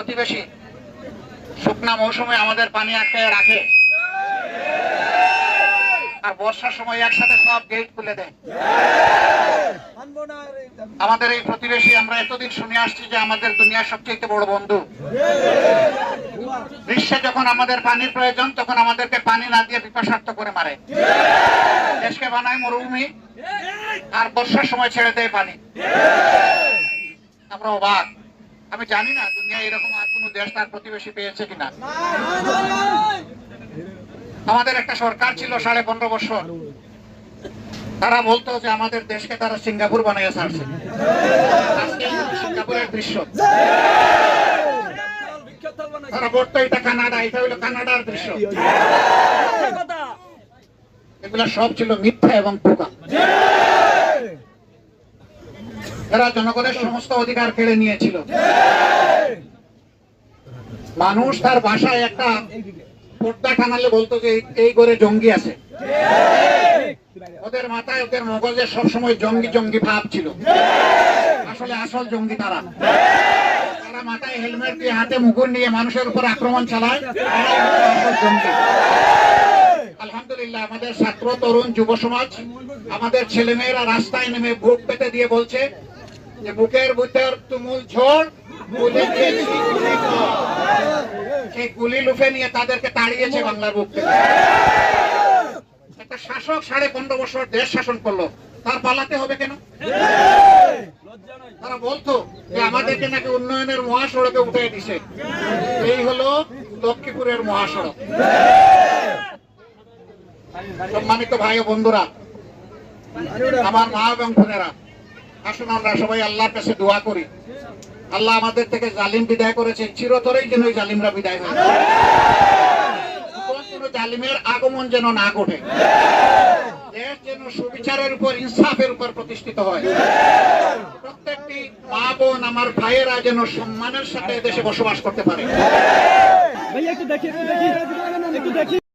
প্রতিবেশী শুকনা মৌসুমে আমাদের পানি আটকায় রাখে, আর বর্ষার সময় একসাথে সব গেট খুলে দেয়। আমাদের এই প্রতিবেশী, আমরা এতদিন শুনে আসছি যে আমাদের দুনিয়ার সবচেয়ে বড় বন্ধু। গ্রীষ্মে যখন আমাদের পানির প্রয়োজন তখন আমাদেরকে পানি না দিয়ে পিপাসার্ত করে মারে, দেশকে বানায় মরুভূমি, আর বর্ষার সময় ছেড়ে দেয় পানি। আমরা অবাক। আমি জানি না দুনিয়া এরকম আর কোন দেশ তার প্রতিবেশী পেয়েছে কিনা। আমাদের একটা সরকার ছিল 15.5 বছর, তারা বলতো যে আমাদের দেশকে তারা সিঙ্গাপুর বানিয়ে ছাড়ছে। আজকে সিঙ্গাপুরের দৃশ্য। তারা বলতো এটা কানাডা, এটা হলো কানাডার দৃশ্য। এগুলো সব ছিল মিথ্যা এবং পোকা। এরা জনগণের সমস্ত অধিকার কেড়ে নিয়েছিল। মানুষ তার বাসায় একটা পর্দা টানালে বলতো যে এই ঘরে জঙ্গি আছে। ওদের মাথায়, ওদের মগজে সবসময় জঙ্গি জঙ্গি ভাব ছিল। আসলে আসল জঙ্গি তারা। তারা মাথায় হেলমেট দিয়ে, হাতে মুকুট নিয়ে মানুষের উপর আক্রমণ চালায়। আসল জঙ্গি। আলহামদুলিল্লাহ, আমাদের ছাত্র, তরুণ, যুব সমাজ, আমাদের ছেলেমেয়েরা রাস্তায় নেমে বুক পেতে দিয়ে বলছে যে বুকের ভিতর তুমুল ঝড়, গুলি দিয়েছি গুলি কর। সেই গুলি লুফে নিয়ে তাদেরকে তাড়িয়েছে বাংলার বুক থেকে। একটা শাসক 15.5 বছর দেশ শাসন করলো, তার পালাতে হবে কেন? তারা বলতো যে আমাদেরকে নাকি উন্নয়নের মহাসড়কে উঠে দিছে। এই হলো লক্ষ্মীপুরের মহাসড়ক। সম্মানিত ভাই ও বন্ধুরা, আমার মা এবং বোনেরা, আসুন আমরা সবাই আল্লাহর কাছে দোয়া করি। আল্লাহ আমাদের থেকে জালিম বিদায় করেছেন, চিরতরেই যেন ওই জালিমরা বিদায় হয়। কোন জালিমের আগমন যেন না ঘটে। দেশ যেন সুবিচারের উপর, ইনসাফের উপর প্রতিষ্ঠিত হয়। প্রত্যেকটি মা বোন, আমার ভাইয়েরা যেন সম্মানের সাথে দেশে বসবাস করতে পারে।